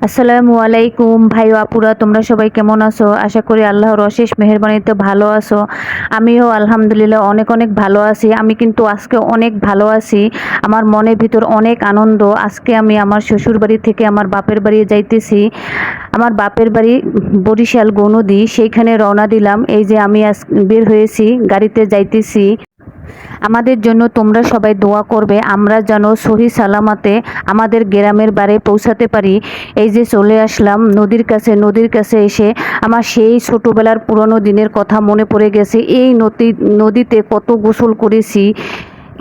আসসালামু আলাইকুম ভাই ও আপুরা, তোমরা সবাই কেমন আছো? আশা করি আল্লাহর অশেষ মেহেরবানিতে ভালো আছো। আমিও আলহামদুলিল্লাহ অনেক অনেক ভালো আছি। আমি কিন্তু আজকে অনেক ভালো আছি। আমার মনের ভিতর অনেক আনন্দ। আজকে আমি আমার শ্বশুর বাড়ি থেকে আমার বাপের বাড়ি যাইতেছি। আমার বাপের বাড়ি বরিশাল গৌনদী, সেইখানে রওনা দিলাম। এই যে আমি আজ বের হয়েছি, গাড়িতে যাইতেছি। আমাদের জন্য তোমরা সবাই দোয়া করবে, আমরা যেন সহি সালামতে আমাদের গ্রামের বাড়ি পৌঁছাতে পারি। এই যে চলে আসলাম নদীর কাছে এসে আমার সেই ছোটবেলার পুরনো দিনের কথা মনে পড়ে গেছে। এই নদীতে কত গোসল করেছি।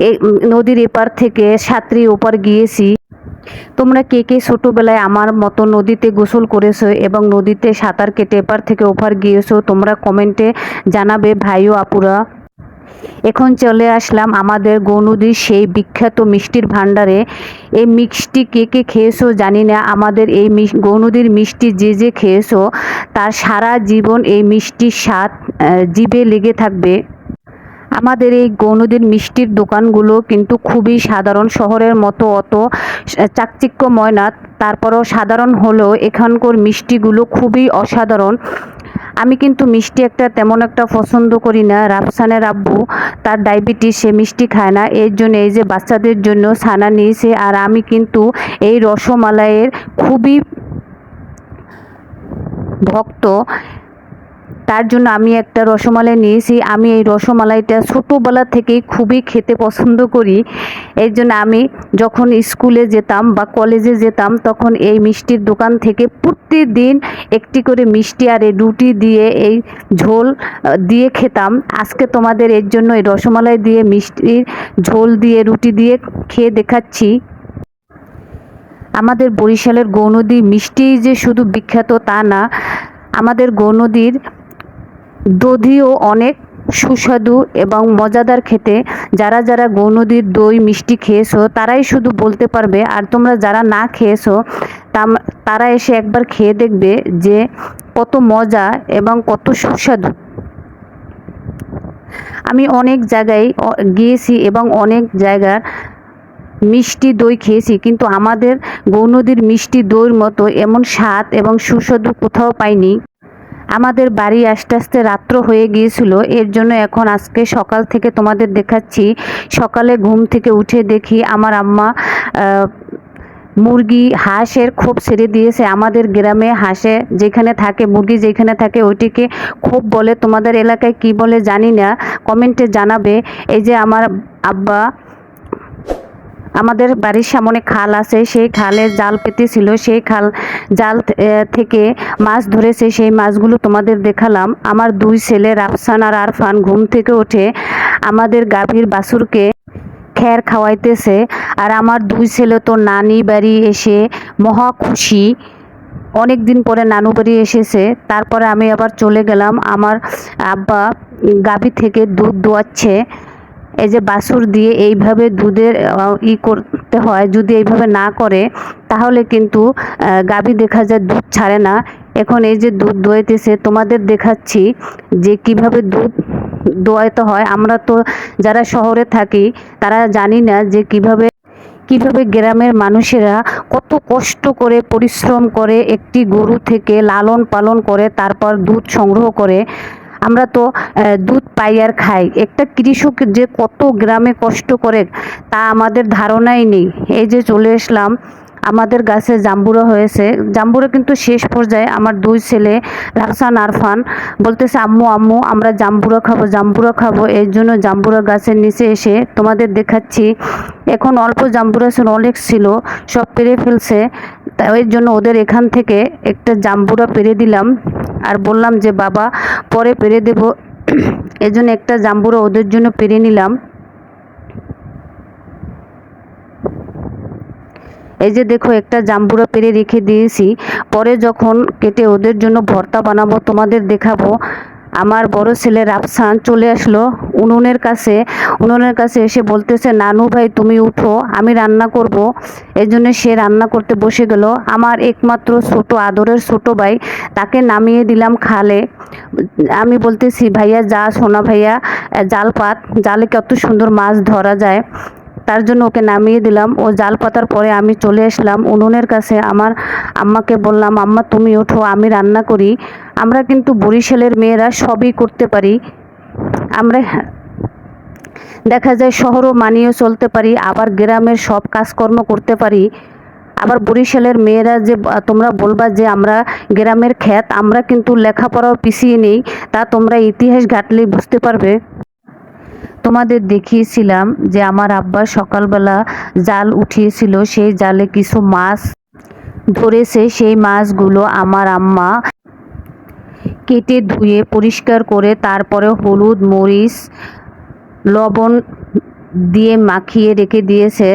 এই নদীর এপার থেকে সাঁতরে ওপার গিয়েছি। তোমরা কে কে ছোটবেলায় আমার মতো নদীতে গোসল করেছো এবং নদীতে সাঁতার কেটে এপার থেকে ওপার গিয়েছো? তোমরা কমেন্টে জানাবে ভাই ও আপুরা। এখন চলে আসলাম আমাদের গৌনদীর সেই বিখ্যাত মিষ্টির ভাণ্ডারে। এই মিষ্টি কে কে খেয়েছো জানি না। আমাদের এই গৌনদীর মিষ্টি যে যে খেয়েছো, তার সারা জীবন এই মিষ্টির স্বাদ জিভে লেগে থাকবে। আমাদের এই গৌনদীর মিষ্টির দোকানগুলো কিন্তু খুবই সাধারণ, শহরের মতো অত চাকচিক্যময় না। তারপরও সাধারণ হলেও এখানকার মিষ্টিগুলো খুবই অসাধারণ। আমি কিন্তু মিষ্টি তেমন একটা পছন্দ করি না। রাফসানের আব্বু, তার ডায়াবেটিস, সে মিষ্টি খায় না। এর জন্য এই যে বাচ্চাদের জন্য ছানা নিয়েছে। আর আমি কিন্তু এই রসমালাইয়ের খুবই ভক্ত। তার জন্য আমি একটা রসমালাই নিয়েছি। আমি এই রসমালাইটা ছোটোবেলা থেকেই খুবই খেতে পছন্দ করি। এর জন্য আমি যখন স্কুলে যেতাম বা কলেজে যেতাম, তখন এই মিষ্টির দোকান থেকে প্রতিদিন একটি করে মিষ্টি আর এই রুটি দিয়ে এই ঝোল দিয়ে খেতাম। আজকে তোমাদের এর জন্য এই রসমালাই দিয়ে মিষ্টির ঝোল দিয়ে রুটি দিয়ে খেয়ে দেখাচ্ছি। আমাদের বরিশালের গৌনদী মিষ্টি যে শুধু বিখ্যাত তা না, আমাদের গৌনদীর দধিও অনেক সুস্বাদু এবং মজাদার খেতে। যারা যারা গৌনদীর দই মিষ্টি খেয়েছো তারাই শুধু বলতে পারবে। আর তোমরা যারা না খেয়েছো তারা এসে একবার খেয়ে দেখবে যে কত মজা এবং কত সুস্বাদু। আমি অনেক জায়গায় গিয়েছি এবং অনেক জায়গার মিষ্টি দই খেয়েছি, কিন্তু আমাদের গৌনদীর মিষ্টি দইয়ের মতো এমন স্বাদ এবং সুস্বাদু কোথাও পাইনি। আমাদের বাড়ি আসতে আসতে রাত্র হয়ে গিয়েছিল। এর জন্য এখন আজকে সকাল থেকে তোমাদের দেখাচ্ছি। সকালে ঘুম থেকে উঠে দেখি আমার আম্মা মুরগি হাঁসের খোপ ছেড়ে দিয়েছে। আমাদের গ্রামে হাঁসে যেখানে থাকে, মুরগি যেখানে থাকে ওইটিকে খোপ বলে। তোমাদের এলাকায় কি বলে জানি না, কমেন্টে জানাবে। এই যে আমার আব্বা, আমাদের বাড়ির সামনে খাল আছে, সেই খালে জাল পেতেছিল। সেই জাল থেকে মাছ ধরেছে, সেই মাছগুলো তোমাদের দেখালাম। আমার দুই ছেলে রাফসান আর আরফান ঘুম থেকে উঠে আমাদের গাভীর বাছুরকে খ্যার খাওয়াইতেছে। আর আমার দুই ছেলে তো নানি বাড়ি এসে মহা খুশি। অনেক দিন পরে নানু বাড়ি এসেছে। তারপরে আমি আবার চলে গেলাম। আমার আব্বা গাভী থেকে দুধ দোয়াচ্ছে। এই যে বাছুর দিয়ে এইভাবে দুধের করতে হয়। যদি এইভাবে না করে তাহলে কিন্তু গাভী দেখা যায় দুধ ছাড়ে না। এখন এই যে দুধ দোয়াইতেছে, তোমাদের দেখাচ্ছি যে কিভাবে দুধ দোয়াইতে হয়। আমরা তো যারা শহরে থাকি তারা জানি না যে কিভাবে কিভাবে গ্রামের মানুষেরা কত কষ্ট করে পরিশ্রম করে একটি গরু থেকে লালন পালন করে তারপর দুধ সংগ্রহ করে। আমরা তো দুধ পাই আর খাই। একটা কৃষক যে কত গ্রামে কষ্ট করে তা আমাদের ধারণাই নেই। এই যে চলে আসলাম, আমাদের গাছে জাম্বুরা হয়েছে। জাম্বুরা কিন্তু শেষ পর্যায়ে। আমার দুই ছেলে রাফসান আরফান বলতেছে আম্মু আম্মু আমরা জাম্বুরা খাবো, জাম্বুরা খাবো। এর জন্য জাম্বুরা গাছের নিচে এসে তোমাদের দেখাচ্ছি। এখন অল্প জাম্বুরা ছিল, অনেক ছিল, সব পেরে ফেলছে। তাই এর জন্য ওদের এখান থেকে একটা জাম্বুরা পেরে দিলাম আর বললাম যে বাবা পরে পেরে দেব। এজন্য একটা জাম্বুরা ওদের জন্য পেরে নিলাম। এই যে দেখো একটা জাম্বুরা পেরে রেখে দিয়েছি। পরে যখন কেটে ওদের জন্য ভর্তা বানাবো তোমাদের দেখাবো। আমার বড় ছেলে রাফসান চলে আসলো উনুনের কাছে এসে বলতেছে নানু ভাই তুমি উঠো, আমি রান্না করব। এই জন্য সে রান্না করতে বসে গেল। আমার একমাত্র ছোট আদরের ছোট ভাই, তাকে নামিয়ে দিলাম খালে। আমি বলতেছি ভাইয়া যা, সোনা ভাইয়া জাল পাত, জালে কত সুন্দর মাছ ধরা যায়। তার জন্য ওকে নামিয়ে দিলাম। ও জাল পাতার পরে আমি চলে আসলাম উনুনের কাছে। আমার আম্মাকে বললাম, আম্মা তুমি ওঠো, আমি রান্না করি। আমরা কিন্তু বরিশালের মেয়েরা সবই করতে পারি। আমরা দেখা যায় শহরও মানিয়ে চলতে পারি, আবার গ্রামের সব কাজকর্ম করতে পারি। আবার বরিশালের মেয়েরা যে তোমরা বলবা যে আমরা গ্রামের খ্যাত, আমরা কিন্তু লেখাপড়াও পিছিয়ে নেই, তা তোমরা ইতিহাস ঘাটলেই বুঝতে পারবে। তোমাদের দেখিয়েছিলাম যে আমার আব্বা সকালবেলা জাল উঠিয়েছিল, সেই জালে কিছু মাছ ধরেছে। সেই মাছগুলো আমার আম্মা কেটে ধুয়ে পরিষ্কার করে তারপরে হলুদ মরিচ লবণ দিয়ে মাখিয়ে রেখে দিয়েছে।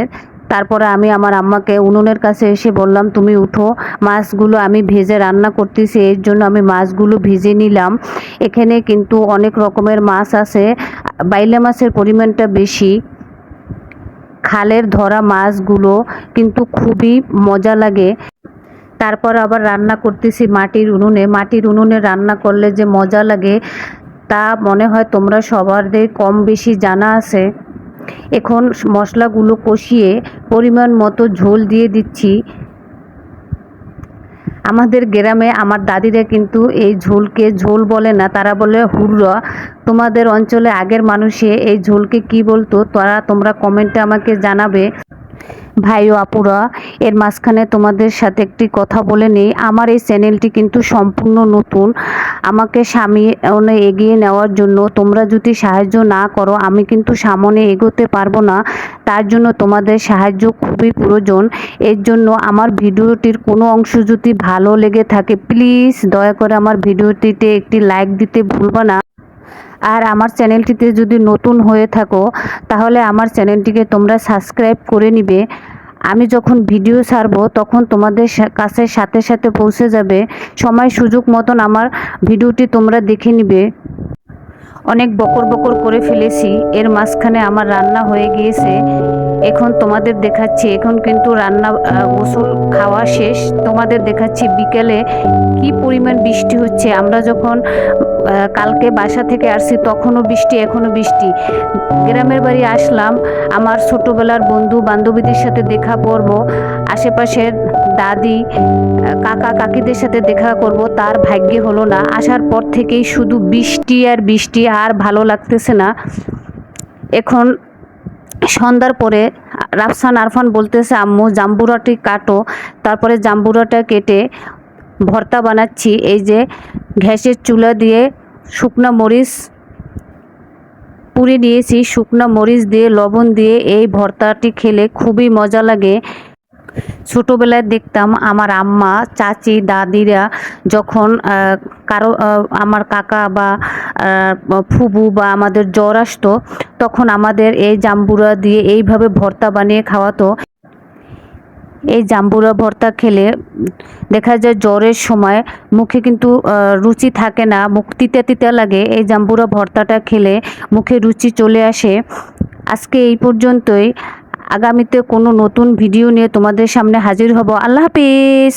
তারপরে আমি আমার আম্মাকে উনুনের কাছে এসে বললাম, তুমি উঠো, মাছগুলো আমি ভেজে রান্না করতেছি। এর জন্য আমি মাছগুলো ভেজে নিলাম। এখানে কিন্তু অনেক রকমের মাছ আছে, বাইলা মাছের পরিমাণটা বেশি। খালের ধরা মাছগুলো কিন্তু খুবই মজা লাগে। তারপর আবার রান্না করতেছি মাটির উনুনে। মাটির উনুনে রান্না করলে যে মজা লাগে তা মনে হয় তোমরা সবারই কম বেশি জানা আছে। এখন মশলাগুলো কষিয়ে পরিমাণ মতো ঝোল দিয়ে দিচ্ছি। আমাদের গ্রামে আমার দাদিরা কিন্তু এই ঝোলকে ঝোল বলে না, তারা বলে হুররা। তোমাদের অঞ্চলে আগের মানুষে এই ঝোলকে কি বলতো তোমরা কমেন্টে আমাকে জানাবে। ভাই ও আপুরা, এর মাঝখানে তোমাদের সাথে একটি কথা বলে নেই। আমার এই চ্যানেলটি কিন্তু সম্পূর্ণ নতুন। আমাকে সামনে এগিয়ে নেওয়ার জন্য তোমরা যদি সাহায্য না করো আমি কিন্তু সামনে এগোতে পারবো না। তার জন্য তোমাদের সাহায্য খুবই প্রয়োজন। এর জন্য আমার ভিডিওটির কোনো অংশ যদি ভালো লেগে থাকে প্লিজ দয়া করে আমার ভিডিওটিতে একটি লাইক দিতে ভুলবা না। আর আমার চ্যানেলটিতে যদি নতুন হয়ে থাকো তাহলে আমার চ্যানেলটিকে তোমরা সাবস্ক্রাইব করে নিবে। আমি যখন ভিডিও ছাড়বো তখন তোমাদের কাছে সাথে সাথে পৌঁছে যাবে। সময় সুযোগ মতন আমার ভিডিওটি তোমরা দেখে নিবে। অনেক বকর বকর করে ফেলেছি, এর মাঝখানে আমার রান্না হয়ে গিয়েছে। এখন তোমাদের দেখাচ্ছি, এখন কিন্তু রান্না গোসল খাওয়া শেষ। তোমাদের দেখাচ্ছি বিকেলে কি পরিমাণ বৃষ্টি হচ্ছে। আমরা যখন কালকে বাসা থেকে আসছি তখনও বৃষ্টি, এখনও বৃষ্টি। গ্রামের বাড়ি আসলাম, আমার ছোটোবেলার বন্ধু বান্ধবীদের সাথে দেখা করব, আশেপাশের দাদি কাকা কাকিদের সাথে দেখা করব, তার ভাগ্যে হলো না। আসার পর থেকেই শুধু বৃষ্টি আর বৃষ্টি, আর ভালো লাগতেছে না। এখন সন্ধ্যার পরে রাফসান আরফান বলতেছে, আম্মু জাম্বুরাটি কাটো। তারপরে জাম্বুরাটা কেটে ভর্তা বানাচ্ছি। এই যে গ্যাসের চুলা দিয়ে শুকনো মরিচ পুড়ে নিয়েছি, শুকনো মরিচ দিয়ে লবণ দিয়ে এই ভর্তাটি খেলে খুবই মজা লাগে। ছোটোবেলায় দেখতাম আমার আম্মা চাচি দাদিরা যখন কারো আমার কাকা বা ফুবু বা আমাদের জ্বর আসতো তখন আমাদের এই জাম্বুরা দিয়ে এইভাবে ভর্তা বানিয়ে খাওয়াতো। এই জাম্বুরা ভর্তা খেলে দেখা যায় জ্বরের সময় মুখে কিন্তু রুচি থাকে না, মুখ তিতা তিতা লাগে। এই জাম্বুরা ভর্তাটা খেলে মুখে রুচি চলে আসে। আজকে এই পর্যন্তই। আগামীতে কোনো নতুন ভিডিও নিয়ে তোমাদের সামনে হাজির হব। আল্লাহ হাফিজ।